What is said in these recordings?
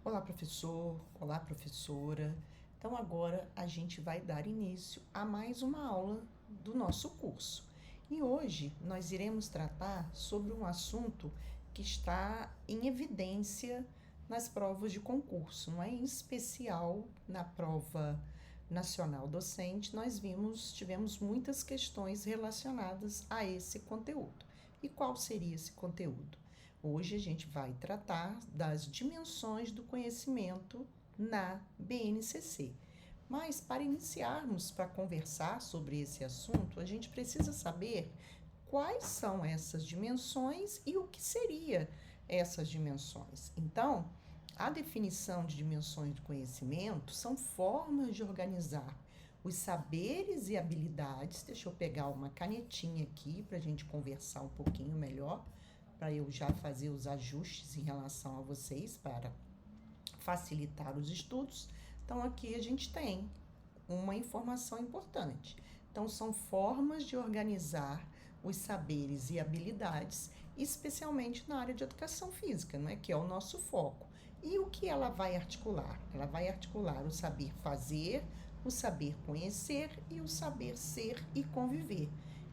Olá, professor. Olá, professora. Então, agora a gente vai dar início a mais uma aula do nosso curso. E hoje nós iremos tratar sobre um assunto que está em evidência nas provas de concurso, não é? Em especial na prova nacional docente, tivemos muitas questões relacionadas a esse conteúdo. E qual seria esse conteúdo? Hoje a gente vai tratar das dimensões do conhecimento na BNCC. Mas para iniciarmos para conversar sobre esse assunto, a gente precisa saber quais são essas dimensões e o que seria essas dimensões. Então, a definição de dimensões do conhecimento são formas de organizar os saberes e habilidades. Deixa eu pegar uma canetinha aqui para a gente conversar um pouquinho melhor, para eu já fazer os ajustes em relação a vocês para facilitar os estudos. Então, aqui a gente tem uma informação importante. Então, são formas de organizar os saberes e habilidades, especialmente na área de educação física, não é? Que é o nosso foco. E o que ela vai articular? Ela vai articular o saber fazer, o saber conhecer e o saber ser e conviver,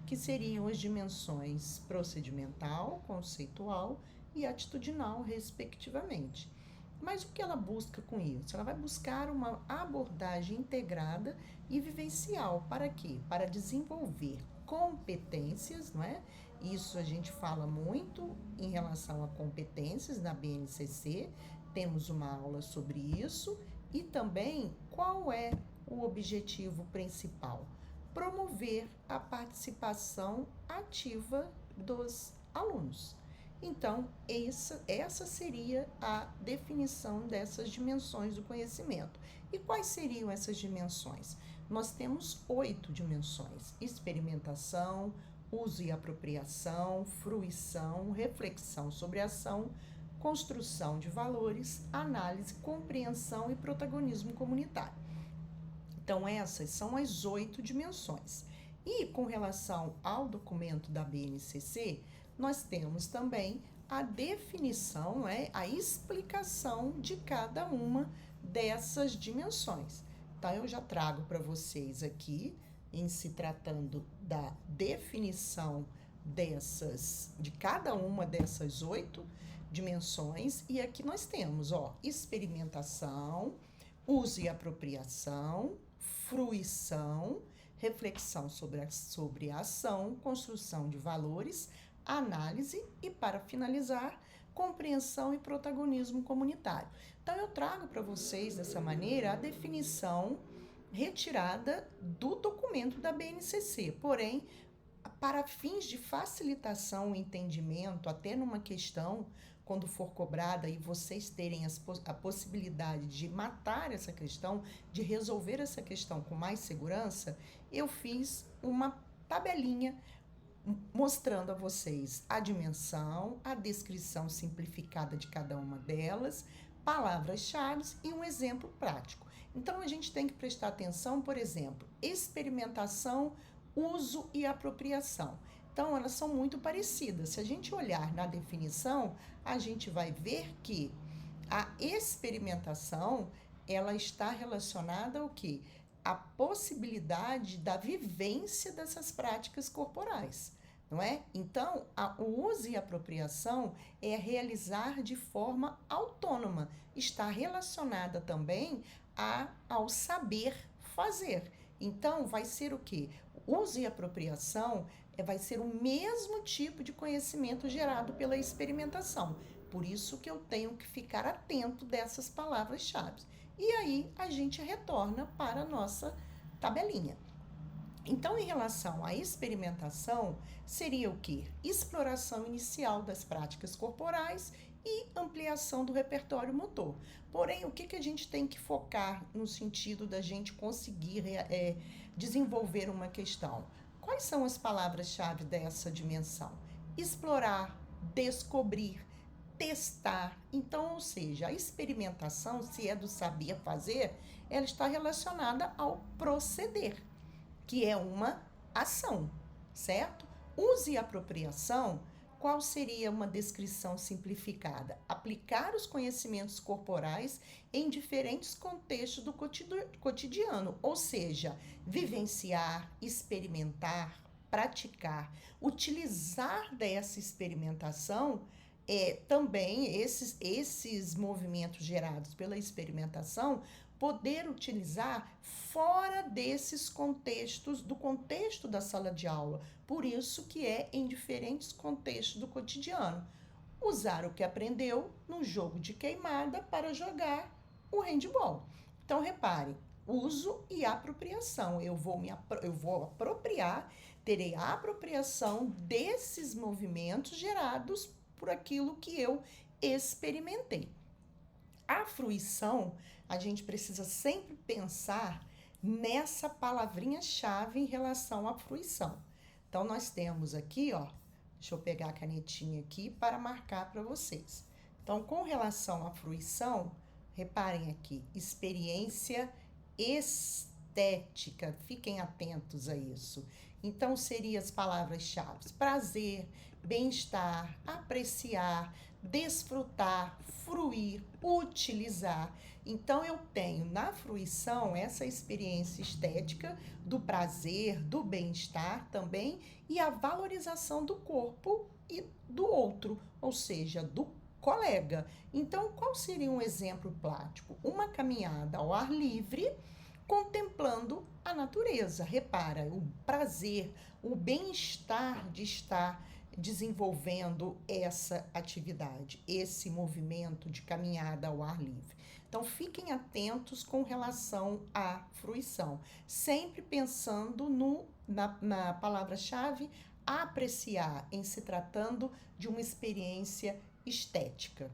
que seriam as dimensões procedimental, conceitual e atitudinal, respectivamente. Mas o que ela busca com isso? Ela vai buscar uma abordagem integrada e vivencial. Para quê? Para desenvolver competências, não é? Isso a gente fala muito em relação a competências na BNCC, temos uma aula sobre isso, e também qual é o objetivo principal? Promover a participação ativa dos alunos. Então, essa seria a definição dessas dimensões do conhecimento. E quais seriam essas dimensões? Nós temos 8 dimensões: experimentação, uso e apropriação, fruição, reflexão sobre a ação, construção de valores, análise, compreensão e protagonismo comunitário. Então, essas são as 8 dimensões. E com relação ao documento da BNCC, nós temos também a definição, a explicação de cada uma dessas dimensões. Então, eu já trago para vocês aqui, em se tratando da definição de cada uma dessas 8 dimensões, e aqui nós temos, experimentação, uso e apropriação, fruição, reflexão sobre a ação, construção de valores, análise e, para finalizar, compreensão e protagonismo comunitário. Então, eu trago para vocês, dessa maneira, a definição retirada do documento da BNCC, porém, para fins de facilitação e entendimento, até numa questão, quando for cobrada e vocês terem a possibilidade de matar essa questão, de resolver essa questão com mais segurança, eu fiz uma tabelinha mostrando a vocês a dimensão, a descrição simplificada de cada uma delas, palavras-chave e um exemplo prático. Então, a gente tem que prestar atenção, por exemplo, experimentação, uso e apropriação. Então, elas são muito parecidas. Se a gente olhar na definição, a gente vai ver que a experimentação, ela está relacionada ao quê? A possibilidade da vivência dessas práticas corporais, não é? Então, o uso e apropriação é realizar de forma autônoma, está relacionada também ao saber fazer. Então, vai ser o quê? Uso e apropriação vai ser o mesmo tipo de conhecimento gerado pela experimentação. Por isso que eu tenho que ficar atento dessas palavras-chave. E aí, a gente retorna para a nossa tabelinha. Então, em relação à experimentação, seria o quê? Exploração inicial das práticas corporais e ampliação do repertório motor. Porém, o que a gente tem que focar no sentido da gente conseguir desenvolver uma questão? Quais são as palavras-chave dessa dimensão? Explorar, descobrir, testar. Então, ou seja, a experimentação, se é do saber fazer, ela está relacionada ao proceder, que é uma ação, certo? Uso e apropriação qual seria uma descrição simplificada? Aplicar os conhecimentos corporais em diferentes contextos do cotidiano, ou seja, vivenciar, experimentar, praticar, utilizar dessa experimentação também esses movimentos gerados pela experimentação, poder utilizar fora desses contextos, do contexto da sala de aula. Por isso que é em diferentes contextos do cotidiano. Usar o que aprendeu no jogo de queimada para jogar o handball. Então, repare, uso e apropriação. Eu vou apropriar, terei a apropriação desses movimentos gerados por aquilo que eu experimentei. A fruição, a gente precisa sempre pensar nessa palavrinha-chave em relação à fruição. Então, nós temos aqui, ó, deixa eu pegar a canetinha aqui para marcar para vocês. Então, com relação à fruição, reparem aqui, experiência estética, fiquem atentos a isso. Então, seriam as palavras-chave: prazer, bem-estar, apreciar, desfrutar, fruir, utilizar. Então, eu tenho na fruição essa experiência estética do prazer, do bem-estar também e a valorização do corpo e do outro, ou seja, do colega. Então, qual seria um exemplo prático? Uma caminhada ao ar livre, contemplando a natureza. Repara, o prazer, o bem-estar de estar desenvolvendo essa atividade, esse movimento de caminhada ao ar livre. Então, fiquem atentos com relação à fruição, sempre pensando na palavra-chave apreciar, em se tratando de uma experiência estética.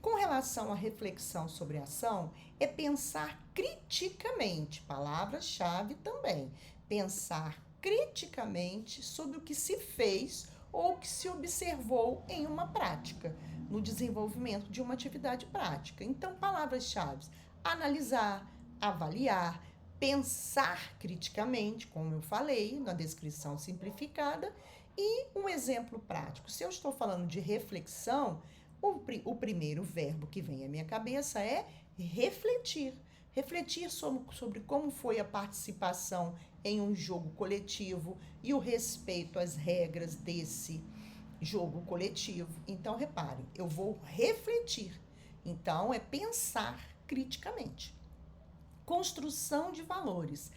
Com relação à reflexão sobre a ação, é pensar criticamente, palavra-chave também, pensar criticamente sobre o que se fez ou que se observou em uma prática, no desenvolvimento de uma atividade prática. Então, palavras-chave: analisar, avaliar, pensar criticamente, como eu falei na descrição simplificada, e um exemplo prático. Se eu estou falando de reflexão, o primeiro verbo que vem à minha cabeça é refletir. Refletir sobre como foi a participação em um jogo coletivo e o respeito às regras desse jogo coletivo. Então, reparem, eu vou refletir. Então, é pensar criticamente. Construção de valores.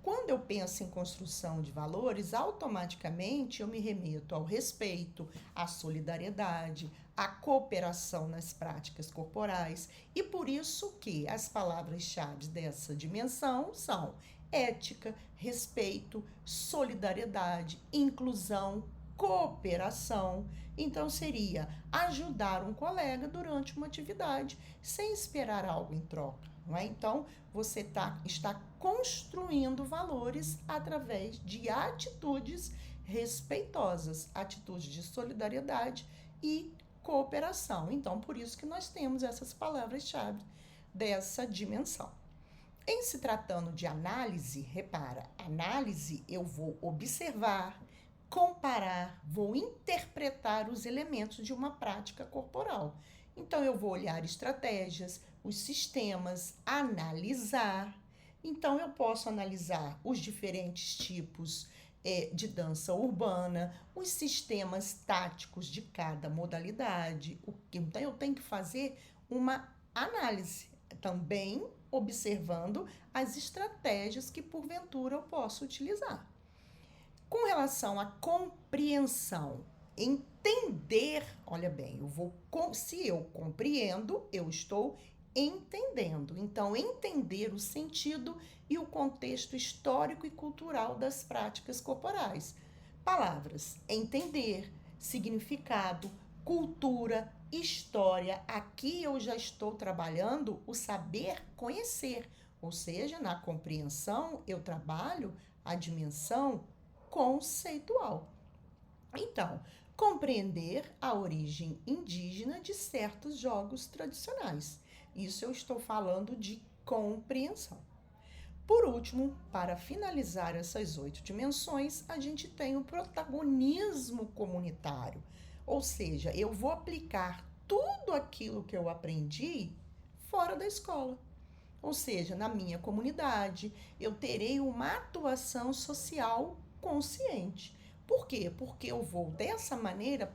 Quando eu penso em construção de valores, automaticamente eu me remeto ao respeito, à solidariedade, à cooperação nas práticas corporais. E por isso que as palavras-chave dessa dimensão são ética, respeito, solidariedade, inclusão, cooperação. Então, seria ajudar um colega durante uma atividade sem esperar algo em troca. Não é? Então, você está construindo valores através de atitudes respeitosas, atitudes de solidariedade e cooperação. Então, por isso que nós temos essas palavras-chave dessa dimensão. Em se tratando de análise, repara, análise eu vou observar, comparar, vou interpretar os elementos de uma prática corporal. Então, eu vou olhar estratégias, os sistemas, analisar. Então, eu posso analisar os diferentes tipos de dança urbana, os sistemas táticos de cada modalidade. Então, eu tenho que fazer uma análise, também observando as estratégias que, porventura, eu posso utilizar. Com relação à compreensão, entender, olha bem, se eu compreendo, eu estou entendendo. Então, entender o sentido e o contexto histórico e cultural das práticas corporais. Palavras: entender, significado, cultura, história. Aqui eu já estou trabalhando o saber conhecer, ou seja, na compreensão eu trabalho a dimensão conceitual. Então, compreender a origem indígena de certos jogos tradicionais. Isso eu estou falando de compreensão. Por último, para finalizar essas 8 dimensões, a gente tem o protagonismo comunitário. Ou seja, eu vou aplicar tudo aquilo que eu aprendi fora da escola. Ou seja, na minha comunidade, eu terei uma atuação social consciente. Por quê? Porque eu vou, dessa maneira,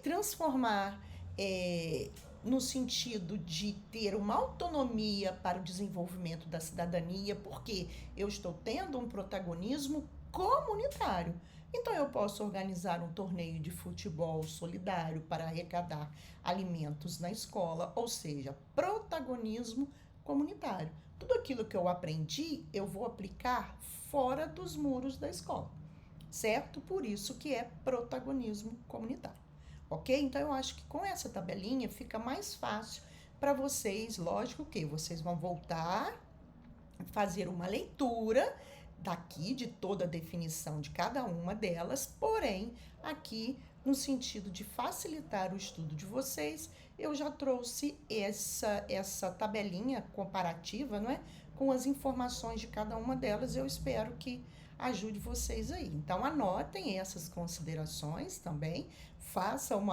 transformar, no sentido de ter uma autonomia para o desenvolvimento da cidadania, porque eu estou tendo um protagonismo comunitário. Então, eu posso organizar um torneio de futebol solidário para arrecadar alimentos na escola, ou seja, protagonismo comunitário. Tudo aquilo que eu aprendi, eu vou aplicar fora dos muros da escola, certo? Por isso que é protagonismo comunitário, ok? Então, eu acho que com essa tabelinha fica mais fácil para vocês. Lógico que vocês vão voltar, fazer uma leitura daqui de toda a definição de cada uma delas, porém, aqui no sentido de facilitar o estudo de vocês, eu já trouxe essa tabelinha comparativa, não é? Com as informações de cada uma delas, eu espero que ajude vocês aí. Então, anotem essas considerações também, façam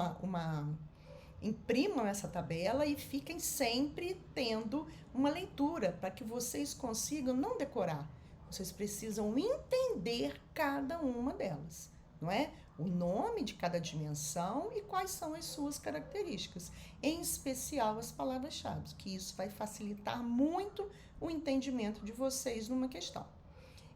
imprimam essa tabela e fiquem sempre tendo uma leitura para que vocês consigam não decorar. Vocês precisam entender cada uma delas, não é? O nome de cada dimensão e quais são as suas características, em especial as palavras-chave, que isso vai facilitar muito o entendimento de vocês numa questão.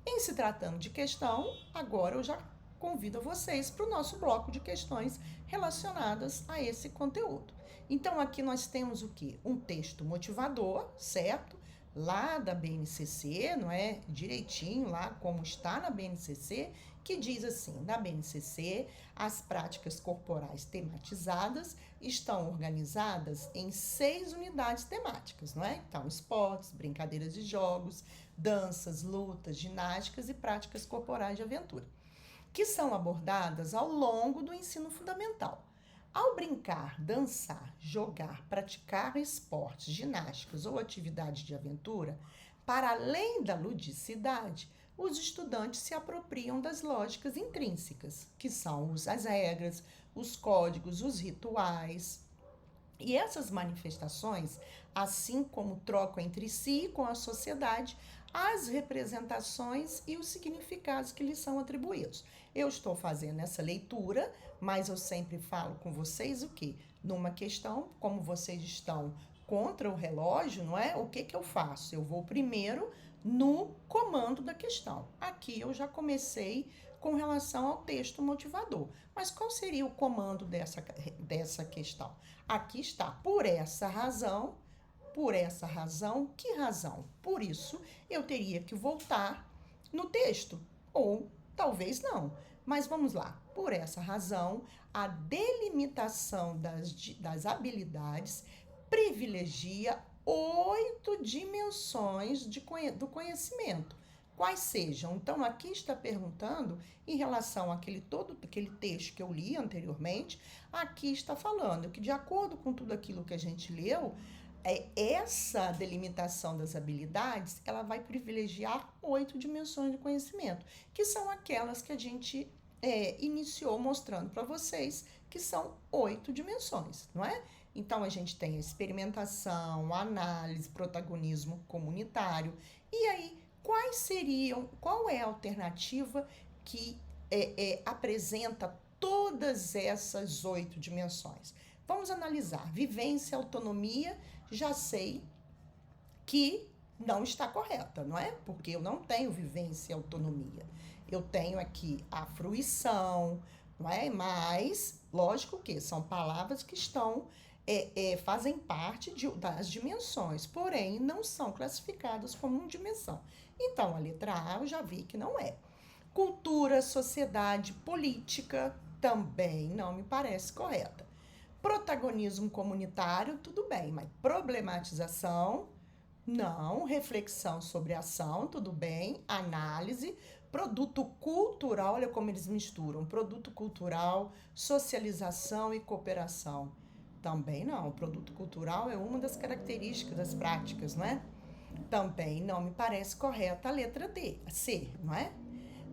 Em se tratando de questão, agora eu já convido vocês para o nosso bloco de questões relacionadas a esse conteúdo. Então, aqui nós temos o quê? Um texto motivador, certo? Lá da BNCC, não é? Direitinho lá como está na BNCC, que diz assim: na BNCC, as práticas corporais tematizadas estão organizadas em 6 unidades temáticas, não é? Então, esportes, brincadeiras e jogos, danças, lutas, ginásticas e práticas corporais de aventura, que são abordadas ao longo do ensino fundamental. Ao brincar, dançar, jogar, praticar esportes, ginásticas ou atividades de aventura, para além da ludicidade, os estudantes se apropriam das lógicas intrínsecas, que são as regras, os códigos, os rituais. E essas manifestações, assim como trocam entre si e com a sociedade, as representações e os significados que lhes são atribuídos. Eu estou fazendo essa leitura, mas eu sempre falo com vocês o quê? Numa questão, como vocês estão contra o relógio, não é? O que eu faço? Eu vou primeiro no comando da questão. Aqui eu já comecei com relação ao texto motivador. Mas qual seria o comando dessa questão? Aqui está, por essa razão, que razão? Por isso, eu teria que voltar no texto, ou talvez não. Mas vamos lá. Por essa razão, a delimitação das habilidades privilegia 8 dimensões do conhecimento. Quais sejam? Então, aqui está perguntando em relação àquele texto que eu li anteriormente, aqui está falando que, de acordo com tudo aquilo que a gente leu, essa delimitação das habilidades, ela vai privilegiar 8 dimensões de conhecimento, que são aquelas que a gente iniciou mostrando para vocês, que são 8 dimensões, não é? Então, a gente tem a experimentação, a análise, protagonismo comunitário. E aí, qual é a alternativa que apresenta todas essas 8 dimensões? Vamos analisar. Vivência, autonomia, já sei que não está correta, não é? Porque eu não tenho vivência e autonomia. Eu tenho aqui a fruição, não é? Mas, lógico que são palavras que fazem parte das dimensões, porém não são classificadas como uma dimensão. Então, a letra A eu já vi que não é. Cultura, sociedade, política, também não me parece correta. Protagonismo comunitário, tudo bem, mas problematização, não. Reflexão sobre ação, tudo bem. Análise, produto cultural, olha como eles misturam, produto cultural, socialização e cooperação. Também não. O produto cultural é uma das características das práticas, não é? Também não me parece correta a letra C, não é?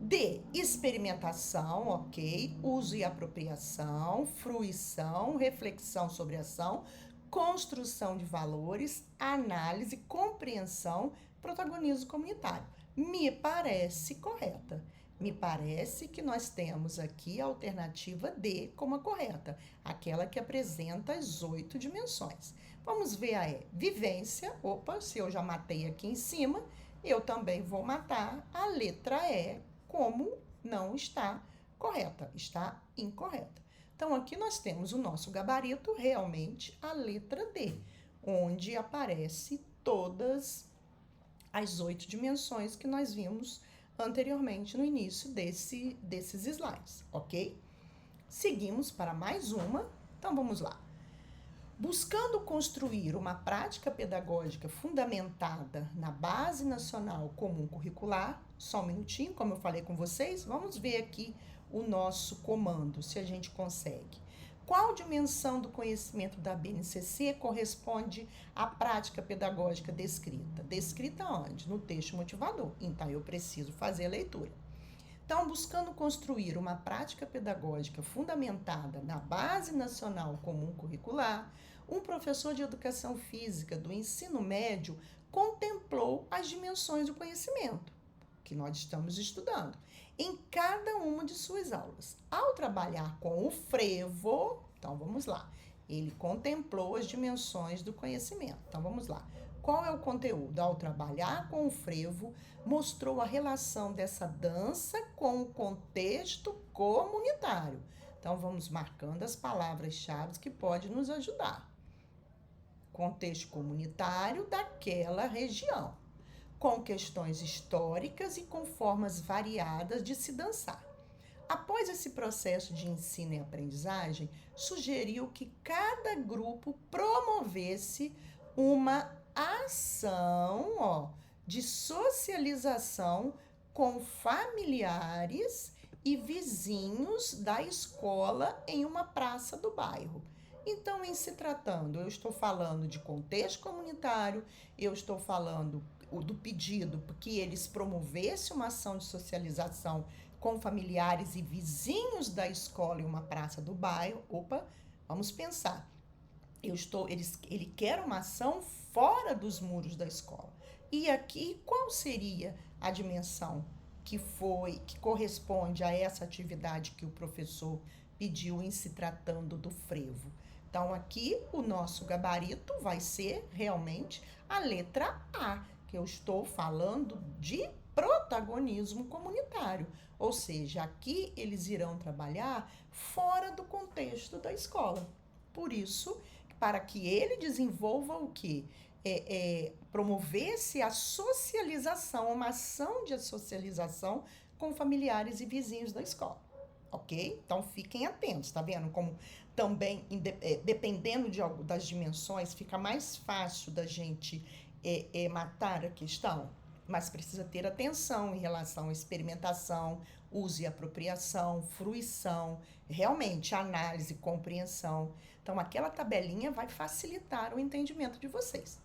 D, experimentação, ok, uso e apropriação, fruição, reflexão sobre ação, construção de valores, análise, compreensão, protagonismo comunitário. Me parece correta. Me parece que nós temos aqui a alternativa D como a correta, aquela que apresenta as 8 dimensões. Vamos ver a E. Vivência. Opa, se eu já matei aqui em cima, eu também vou matar a letra E como não está correta, está incorreta. Então, aqui nós temos o nosso gabarito, realmente a letra D, onde aparece todas as 8 dimensões que nós vimos anteriormente no início desses slides, ok? Seguimos para mais uma, então vamos lá. Buscando construir uma prática pedagógica fundamentada na Base Nacional Comum Curricular, só um minutinho, como eu falei com vocês, vamos ver aqui o nosso comando, se a gente consegue. Qual dimensão do conhecimento da BNCC corresponde à prática pedagógica descrita? Descrita onde? No texto motivador. Então, eu preciso fazer a leitura. Então, buscando construir uma prática pedagógica fundamentada na Base Nacional Comum Curricular, um professor de educação física do ensino médio contemplou as dimensões do conhecimento que nós estamos estudando em cada uma de suas aulas. Ao trabalhar com o frevo, então vamos lá, ele contemplou as dimensões do conhecimento. Então vamos lá. Qual é o conteúdo? Ao trabalhar com o frevo, mostrou a relação dessa dança com o contexto comunitário. Então vamos marcando as palavras-chave que podem nos ajudar. Contexto comunitário daquela região, com questões históricas e com formas variadas de se dançar. Após esse processo de ensino e aprendizagem, sugeriu que cada grupo promovesse uma ação de socialização com familiares e vizinhos da escola em uma praça do bairro. Então, em se tratando, eu estou falando de contexto comunitário, eu estou falando do pedido que eles promovessem uma ação de socialização com familiares e vizinhos da escola em uma praça do bairro. Opa, vamos pensar. Ele quer uma ação fora dos muros da escola. E aqui, qual seria a dimensão que corresponde a essa atividade que o professor pediu em se tratando do frevo? Então, aqui o nosso gabarito vai ser realmente a letra A, que eu estou falando de protagonismo comunitário. Ou seja, aqui eles irão trabalhar fora do contexto da escola. Por isso, para que ele desenvolva o quê? Promovesse a socialização, uma ação de socialização com familiares e vizinhos da escola. Ok? Então, fiquem atentos, tá vendo? Como também, dependendo das dimensões, fica mais fácil da gente matar a questão, mas precisa ter atenção em relação à experimentação, uso e apropriação, fruição, realmente análise, compreensão. Então, aquela tabelinha vai facilitar o entendimento de vocês,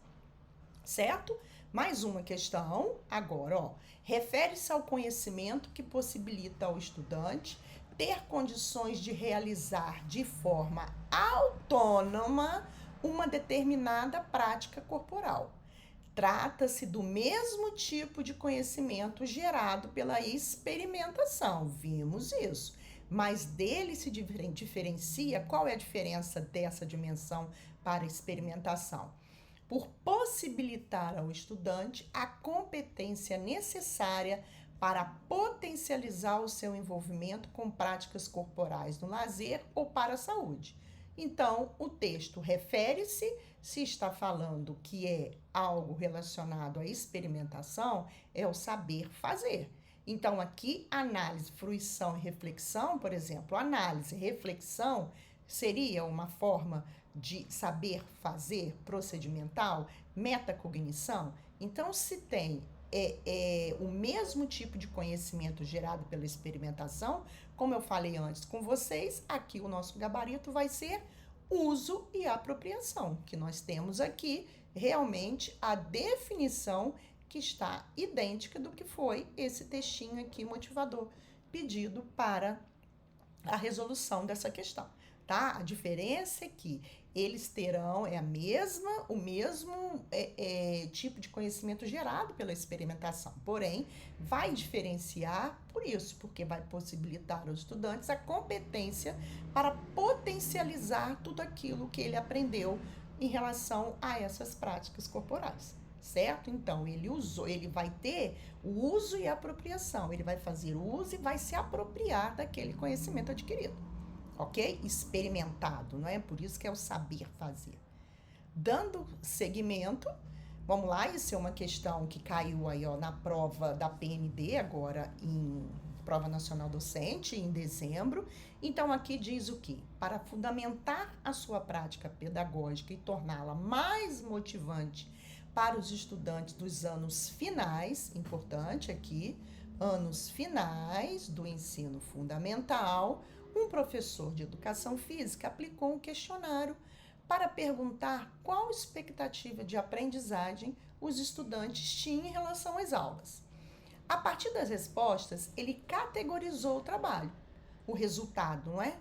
certo? Mais uma questão, agora, refere-se ao conhecimento que possibilita ao estudante ter condições de realizar de forma autônoma uma determinada prática corporal. Trata-se do mesmo tipo de conhecimento gerado pela experimentação, vimos isso, mas dele se diferencia. Qual é a diferença dessa dimensão para a experimentação? Por possibilitar ao estudante a competência necessária para potencializar o seu envolvimento com práticas corporais no lazer ou para a saúde. Então, o texto refere-se, se está falando que é algo relacionado à experimentação, é o saber fazer. Então, aqui, análise, fruição e reflexão, por exemplo, análise, reflexão seria uma forma de saber fazer procedimental, metacognição. Então, se tem o mesmo tipo de conhecimento gerado pela experimentação, como eu falei antes com vocês, aqui o nosso gabarito vai ser uso e apropriação, que nós temos aqui realmente a definição que está idêntica do que foi esse textinho aqui motivador pedido para a resolução dessa questão, tá? A diferença é que eles terão o mesmo tipo de conhecimento gerado pela experimentação, porém, vai diferenciar por isso, porque vai possibilitar aos estudantes a competência para potencializar tudo aquilo que ele aprendeu em relação a essas práticas corporais, certo? Então, ele vai ter o uso e a apropriação, ele vai fazer o uso e vai se apropriar daquele conhecimento adquirido, ok? Experimentado, não é? Por isso que é o saber fazer. Dando seguimento, vamos lá, isso é uma questão que caiu aí, ó, na prova da PND, agora em Prova Nacional Docente, em dezembro. Então, aqui diz o quê? Para fundamentar a sua prática pedagógica e torná-la mais motivante para os estudantes dos anos finais, importante aqui, anos finais do ensino fundamental, um professor de educação física aplicou um questionário para perguntar qual expectativa de aprendizagem os estudantes tinham em relação às aulas. A partir das respostas, ele categorizou o trabalho. O resultado, não é?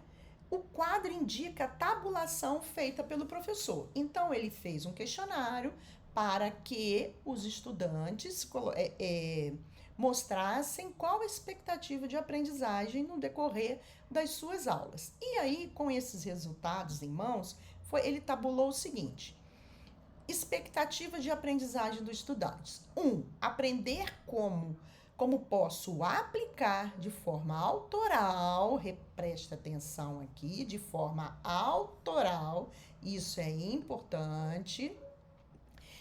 O quadro indica a tabulação feita pelo professor. Então, ele fez um questionário para que os estudantes mostrassem qual a expectativa de aprendizagem no decorrer das suas aulas. E aí, com esses resultados em mãos, ele tabulou o seguinte: expectativa de aprendizagem dos estudantes. 1. Aprender como posso aplicar de forma autoral, presta atenção aqui, de forma autoral, isso é importante,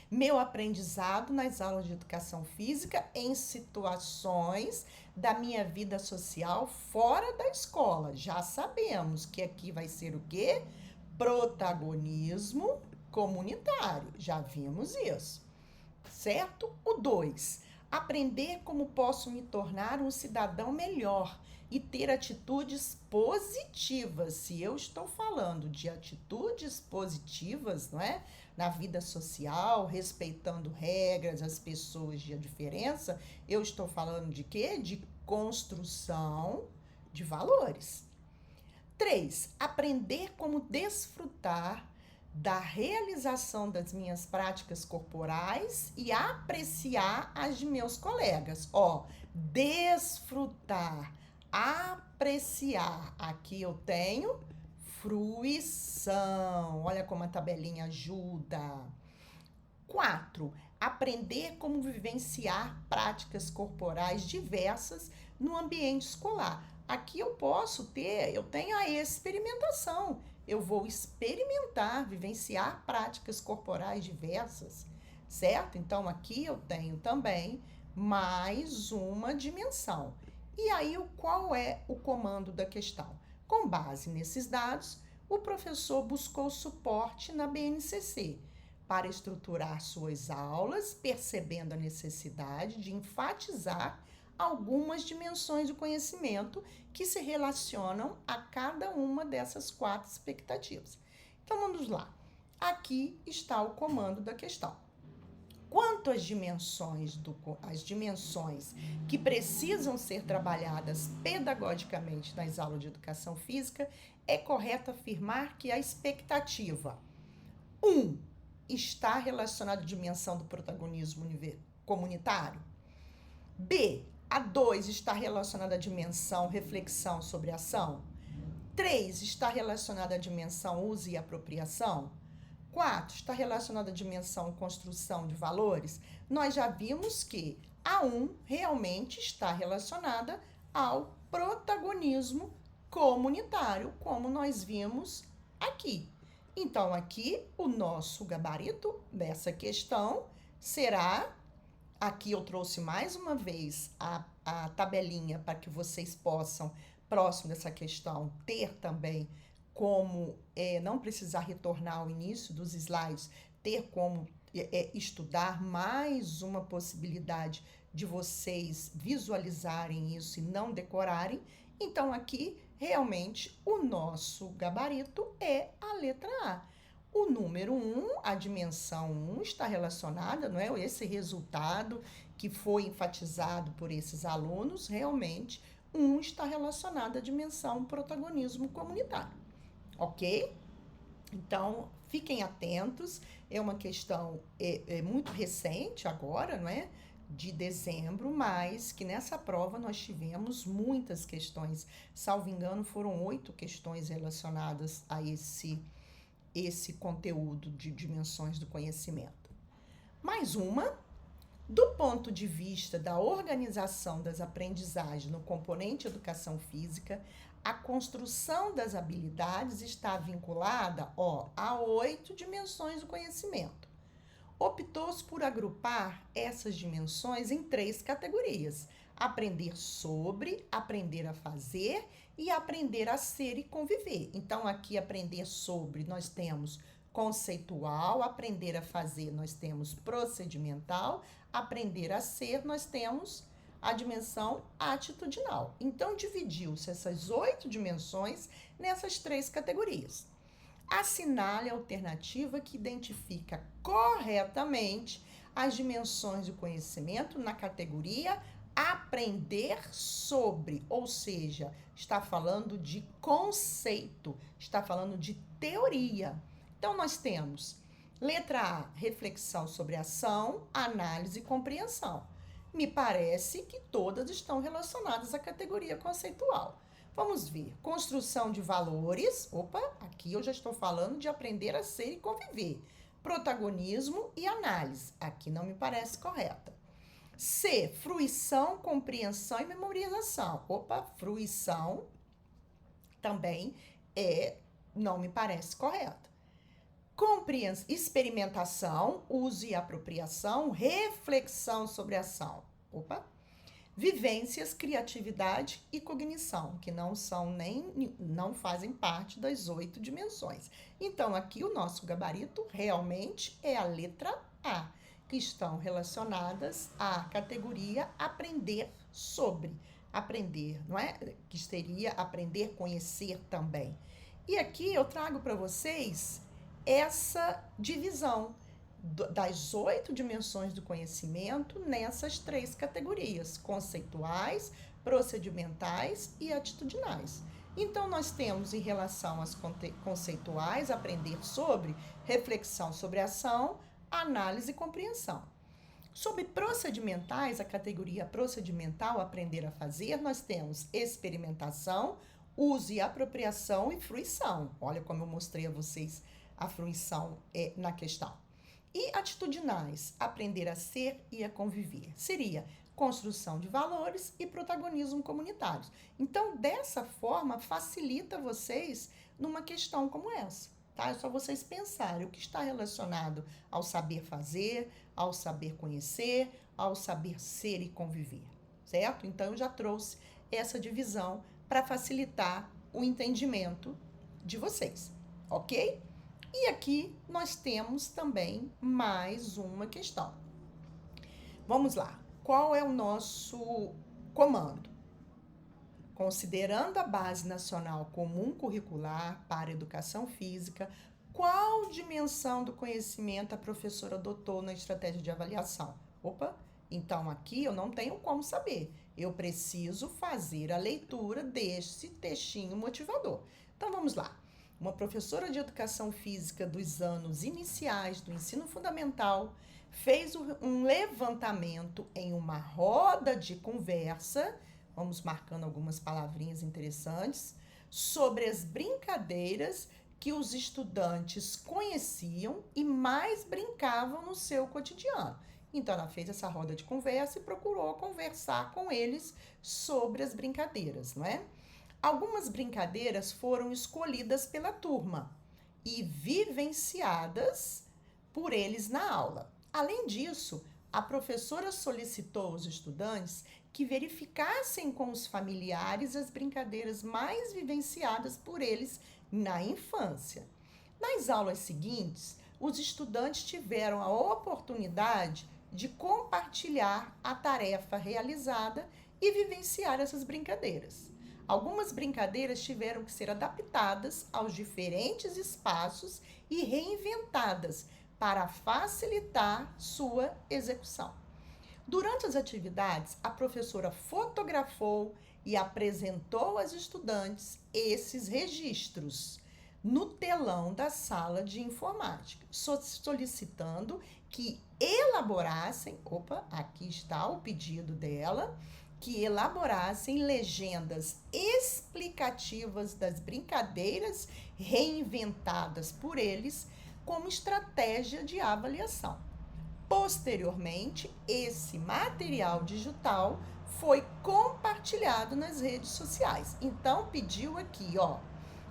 meu aprendizado nas aulas de educação física em situações da minha vida social fora da escola. Já sabemos que aqui vai ser o quê? Protagonismo comunitário. Já vimos isso, certo? O 2. Aprender como posso me tornar um cidadão melhor e ter atitudes positivas. Se eu estou falando de atitudes positivas, não é? Na vida social, respeitando regras, as pessoas de diferença, eu estou falando de quê? De construção de valores. 3. Aprender como desfrutar da realização das minhas práticas corporais e apreciar as de meus colegas. Ó, desfrutar, apreciar. Aqui eu tenho fruição. Olha como a tabelinha ajuda. 4. Aprender como vivenciar práticas corporais diversas no ambiente escolar. Aqui eu tenho a experimentação. Eu vou experimentar, vivenciar práticas corporais diversas, certo? Então, aqui eu tenho também mais uma dimensão. E aí, qual é o comando da questão? Com base nesses dados, o professor buscou suporte na BNCC para estruturar suas aulas, percebendo a necessidade de enfatizar algumas dimensões do conhecimento que se relacionam a cada uma dessas 4 expectativas. Então, vamos lá. Aqui está o comando da questão. Quanto às dimensões que precisam ser trabalhadas pedagogicamente nas aulas de educação física, é correto afirmar que a expectativa 1. Está relacionada à dimensão do protagonismo comunitário. B. A 2 está relacionada à dimensão reflexão sobre ação. 3 está relacionada à dimensão uso e apropriação. 4 está relacionada à dimensão construção de valores. Nós já vimos que a 1 realmente está relacionada ao protagonismo comunitário, como nós vimos aqui. Então, aqui o nosso gabarito dessa questão será... Aqui eu trouxe mais uma vez a tabelinha para que vocês possam, próximo dessa questão, ter também como não precisar retornar ao início dos slides, ter como estudar mais uma possibilidade de vocês visualizarem isso e não decorarem. Então, aqui, realmente, o nosso gabarito é a letra A. O número 1, a dimensão 1, está relacionada, não é? Esse resultado que foi enfatizado por esses alunos, realmente, 1 está relacionado à dimensão protagonismo comunitário, ok? Então, fiquem atentos, é uma questão muito recente agora, não é? De dezembro, mas que nessa prova nós tivemos muitas questões, salvo engano, foram 8 questões relacionadas a esse conteúdo de dimensões do conhecimento. Mais uma, do ponto de vista da organização das aprendizagens no componente educação física, a construção das habilidades está vinculada, a 8 dimensões do conhecimento. Optou-se por agrupar essas dimensões em 3 categorias: aprender sobre, aprender a fazer e aprender a ser e conviver. Então, aqui, aprender sobre, nós temos conceitual, aprender a fazer, nós temos procedimental, aprender a ser, nós temos a dimensão atitudinal. Então, dividiu-se essas 8 dimensões nessas 3 categorias. Assinale a alternativa que identifica corretamente as dimensões do conhecimento na categoria aprender sobre, ou seja, está falando de conceito, está falando de teoria. Então, nós temos letra A, reflexão sobre ação, análise e compreensão. Me parece que todas estão relacionadas à categoria conceitual. Vamos ver, construção de valores, aqui eu já estou falando de aprender a ser e conviver. Protagonismo e análise, aqui não me parece correta. C, fruição, compreensão e memorização. Fruição também não me parece correta. Compreensão, experimentação, uso e apropriação, reflexão sobre ação. Vivências, criatividade e cognição, que não fazem parte das 8 dimensões. Então, aqui o nosso gabarito realmente é a letra A, que estão relacionadas à categoria aprender sobre. Aprender, não é? Que seria aprender, conhecer também. E aqui eu trago para vocês essa divisão das 8 dimensões do conhecimento nessas 3 categorias: conceituais, procedimentais e atitudinais. Então, nós temos em relação às conceituais, aprender sobre, reflexão sobre ação, análise e compreensão. Sobre procedimentais, a categoria procedimental, aprender a fazer, nós temos experimentação, uso e apropriação e fruição. Olha como eu mostrei a vocês a fruição na questão. E atitudinais, aprender a ser e a conviver. Seria construção de valores e protagonismo comunitários. Então, dessa forma, facilita vocês numa questão como essa, tá? É só vocês pensarem o que está relacionado ao saber fazer, ao saber conhecer, ao saber ser e conviver, certo? Então, eu já trouxe essa divisão para facilitar o entendimento de vocês, ok? E aqui nós temos também mais uma questão. Vamos lá. Qual é o nosso comando? Considerando a Base Nacional Comum Curricular para a Educação Física, qual dimensão do conhecimento a professora adotou na estratégia de avaliação? Então aqui eu não tenho como saber. Eu preciso fazer a leitura desse textinho motivador. Então vamos lá. Uma professora de educação física dos anos iniciais do ensino fundamental fez um levantamento em uma roda de conversa, vamos marcando algumas palavrinhas interessantes, sobre as brincadeiras que os estudantes conheciam e mais brincavam no seu cotidiano. Então, ela fez essa roda de conversa e procurou conversar com eles sobre as brincadeiras, não é? Algumas brincadeiras foram escolhidas pela turma e vivenciadas por eles na aula. Além disso, a professora solicitou aos estudantes que verificassem com os familiares as brincadeiras mais vivenciadas por eles na infância. Nas aulas seguintes, os estudantes tiveram a oportunidade de compartilhar a tarefa realizada e vivenciar essas brincadeiras. Algumas brincadeiras tiveram que ser adaptadas aos diferentes espaços e reinventadas para facilitar sua execução. Durante as atividades, a professora fotografou e apresentou aos estudantes esses registros no telão da sala de informática, solicitando que elaborassem, aqui está o pedido dela, que elaborassem legendas explicativas das brincadeiras reinventadas por eles como estratégia de avaliação. Posteriormente, esse material digital foi compartilhado nas redes sociais. Então, pediu aqui,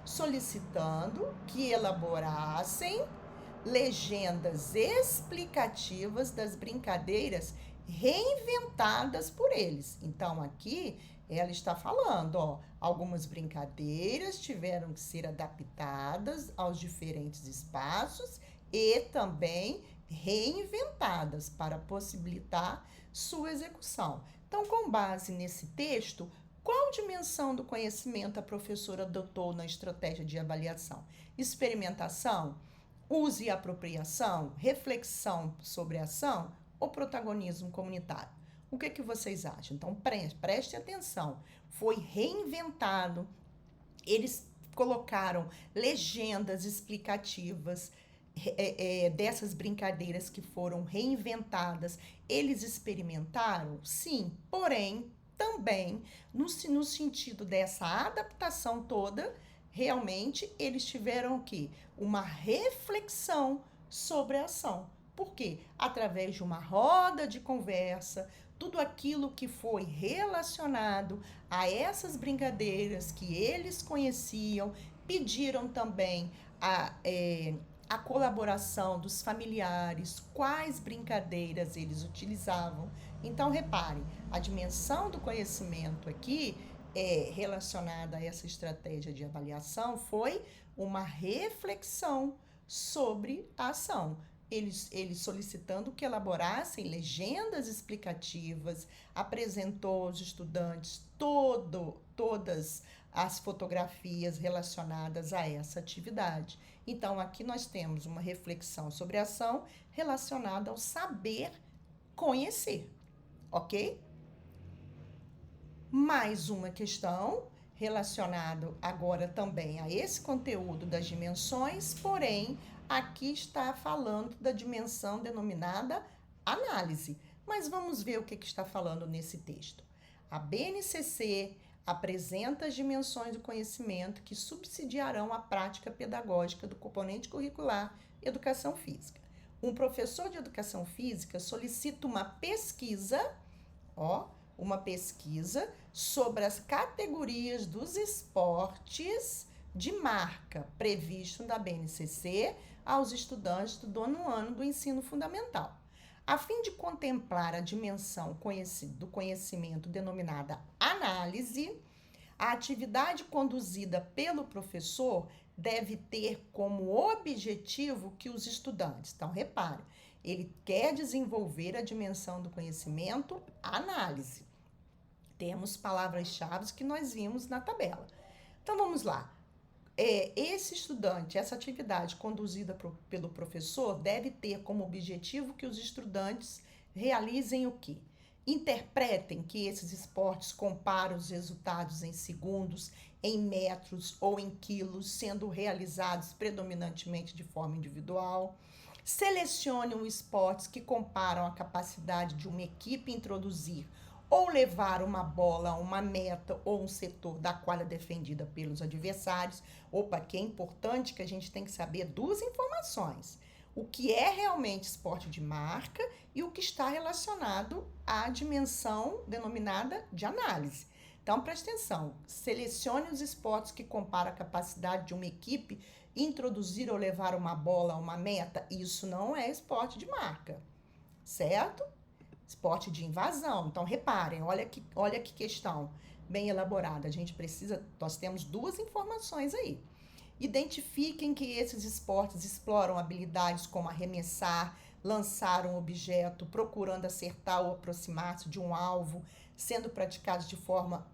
solicitando que elaborassem legendas explicativas das brincadeiras reinventadas por eles. Então, aqui ela está falando, algumas brincadeiras tiveram que ser adaptadas aos diferentes espaços e também reinventadas para possibilitar sua execução. Então, com base nesse texto, qual dimensão do conhecimento a professora adotou na estratégia de avaliação? Experimentação, uso e apropriação, reflexão sobre a ação ou protagonismo comunitário? O que vocês acham? Então, preste atenção. Foi reinventado, eles colocaram legendas explicativas dessas brincadeiras que foram reinventadas. Eles experimentaram? Sim, porém, também, no sentido dessa adaptação toda, realmente eles tiveram o quê? Uma reflexão sobre a ação. Por quê? Através de uma roda de conversa, tudo aquilo que foi relacionado a essas brincadeiras que eles conheciam, pediram também a colaboração dos familiares, quais brincadeiras eles utilizavam. Então, reparem, a dimensão do conhecimento aqui relacionada a essa estratégia de avaliação foi uma reflexão sobre a ação. Eles solicitando que elaborassem legendas explicativas, apresentou aos estudantes todas as fotografias relacionadas a essa atividade. Então, aqui nós temos uma reflexão sobre a ação relacionada ao saber conhecer, ok? Mais uma questão relacionada agora também a esse conteúdo das dimensões, porém, aqui está falando da dimensão denominada análise. Mas vamos ver o que está falando nesse texto. A BNCC apresenta as dimensões do conhecimento que subsidiarão a prática pedagógica do componente curricular Educação Física. Um professor de Educação Física solicita uma pesquisa sobre as categorias dos esportes de marca previsto na BNCC aos estudantes do 9º ano do ensino fundamental. A fim de contemplar a dimensão do conhecimento denominada análise, a atividade conduzida pelo professor deve ter como objetivo que os estudantes, então repare, ele quer desenvolver a dimensão do conhecimento análise. Temos palavras-chave que nós vimos na tabela. Então vamos lá. Esse estudante, essa atividade conduzida pelo professor deve ter como objetivo que os estudantes realizem o quê? Interpretem que esses esportes comparam os resultados em segundos, em metros ou em quilos, sendo realizados predominantemente de forma individual. Selecionem os esportes que comparam a capacidade de uma equipe introduzir ou levar uma bola a uma meta ou um setor da qual é defendida pelos adversários. Que é importante que a gente tem que saber duas informações. O que é realmente esporte de marca e o que está relacionado à dimensão denominada de análise. Então, preste atenção. Selecione os esportes que comparam a capacidade de uma equipe introduzir ou levar uma bola a uma meta. Isso não é esporte de marca, certo? Esporte de invasão. Então, reparem, olha que questão bem elaborada. Nós temos duas informações aí. Identifiquem que esses esportes exploram habilidades como arremessar, lançar um objeto, procurando acertar ou aproximar-se de um alvo, sendo praticados de forma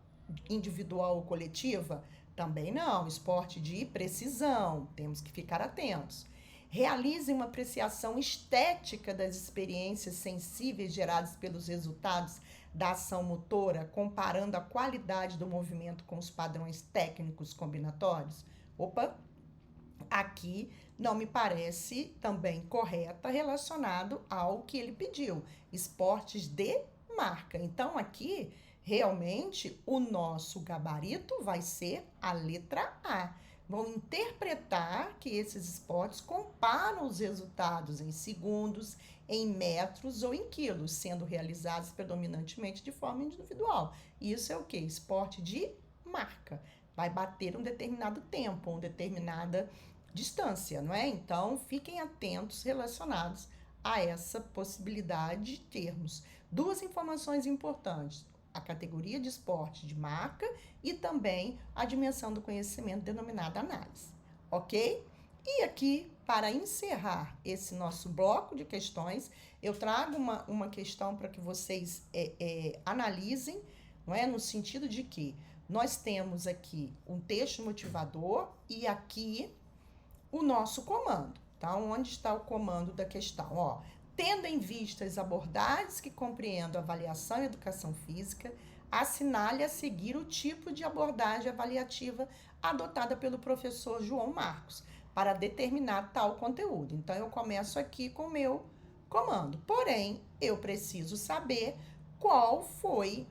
individual ou coletiva? Também não. Esporte de precisão, temos que ficar atentos. Realize uma apreciação estética das experiências sensíveis geradas pelos resultados da ação motora, comparando a qualidade do movimento com os padrões técnicos combinatórios. Opa, aqui não me parece também correta relacionado ao que ele pediu, esportes de marca. Então, aqui, realmente, o nosso gabarito vai ser a letra A. Vão interpretar que esses esportes comparam os resultados em segundos, em metros ou em quilos, sendo realizados predominantemente de forma individual. Isso é o quê? Esporte de marca. Vai bater um determinado tempo, uma determinada distância, não é? Então, fiquem atentos relacionados a essa possibilidade de termos duas informações importantes: a categoria de esporte de marca e também a dimensão do conhecimento denominada análise, ok? E aqui, para encerrar esse nosso bloco de questões, eu trago uma questão para que vocês analisem, não é? No sentido de que nós temos aqui um texto motivador e aqui o nosso comando. Então, onde está o comando da questão? Ó, tendo em vista as abordagens que compreendam avaliação e educação física, assinale a seguir o tipo de abordagem avaliativa adotada pelo professor João Marcos para determinar tal conteúdo. Então, eu começo aqui com o meu comando. Porém, eu preciso saber qual foi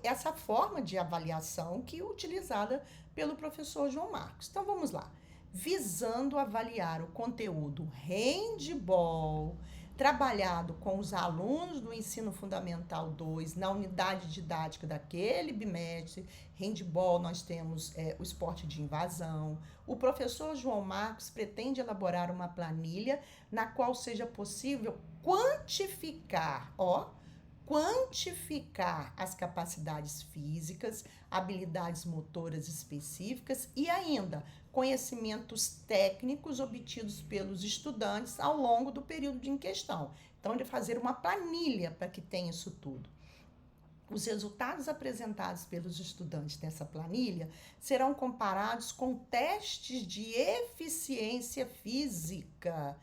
essa forma de avaliação que é utilizada pelo professor João Marcos. Então, vamos lá. Visando avaliar o conteúdo handball, trabalhado com os alunos do Ensino Fundamental 2, na unidade didática daquele bimestre, handball, nós temos o esporte de invasão. O professor João Marcos pretende elaborar uma planilha na qual seja possível quantificar as capacidades físicas, habilidades motoras específicas e ainda conhecimentos técnicos obtidos pelos estudantes ao longo do período em questão. Então, ele fazer uma planilha para que tenha isso tudo. Os resultados apresentados pelos estudantes nessa planilha serão comparados com testes de eficiência física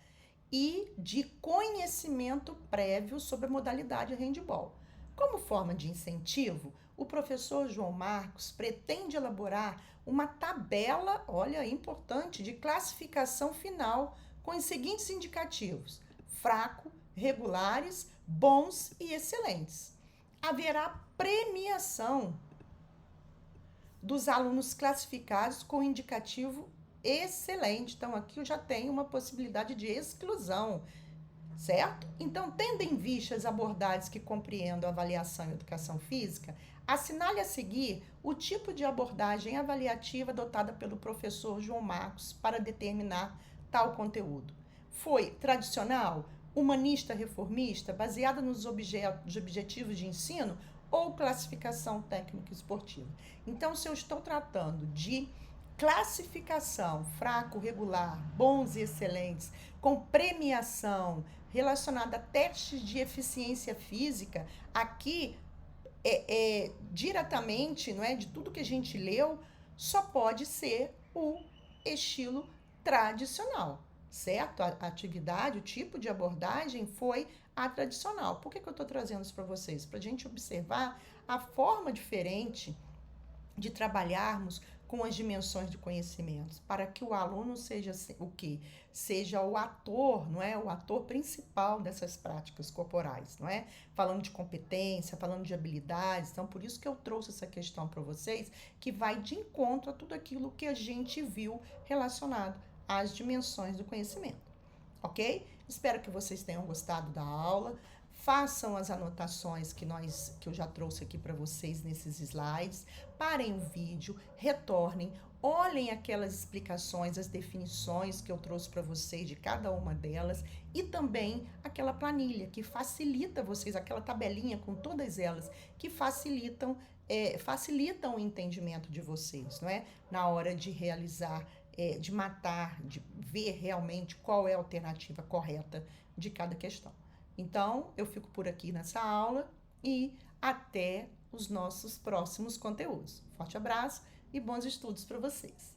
e de conhecimento prévio sobre a modalidade handball. Como forma de incentivo, o professor João Marcos pretende elaborar uma tabela, olha, importante, de classificação final com os seguintes indicativos: fraco, regulares, bons e excelentes. Haverá premiação dos alunos classificados com indicativo excelente. Então, aqui eu já tenho uma possibilidade de exclusão, certo? Então, tendo em vista as abordagens que compreendam a avaliação e educação física, assinale a seguir o tipo de abordagem avaliativa adotada pelo professor João Marcos para determinar tal conteúdo. Foi tradicional, humanista, reformista, baseada nos objetivos de ensino ou classificação técnica esportiva? Então, se eu estou tratando de classificação, fraco, regular, bons e excelentes, com premiação relacionada a testes de eficiência física, aqui diretamente, não é, de tudo que a gente leu, só pode ser o estilo tradicional, certo? A atividade, o tipo de abordagem foi a tradicional. Por que eu estou trazendo isso para vocês? Para a gente observar a forma diferente de trabalharmos com as dimensões de conhecimentos, para que o aluno seja o quê? Seja o ator, não é? O ator principal dessas práticas corporais, não é? Falando de competência, falando de habilidades. Então, por isso que eu trouxe essa questão para vocês, que vai de encontro a tudo aquilo que a gente viu relacionado às dimensões do conhecimento, ok? Espero que vocês tenham gostado da aula. Façam as anotações que eu já trouxe aqui para vocês nesses slides. Parem o vídeo, retornem, olhem aquelas explicações, as definições que eu trouxe para vocês de cada uma delas e também aquela planilha que facilita vocês, aquela tabelinha com todas elas que facilitam o entendimento de vocês, não é? Na hora de realizar, de matar, de ver realmente qual é a alternativa correta de cada questão. Então, eu fico por aqui nessa aula e até os nossos próximos conteúdos. Forte abraço e bons estudos para vocês!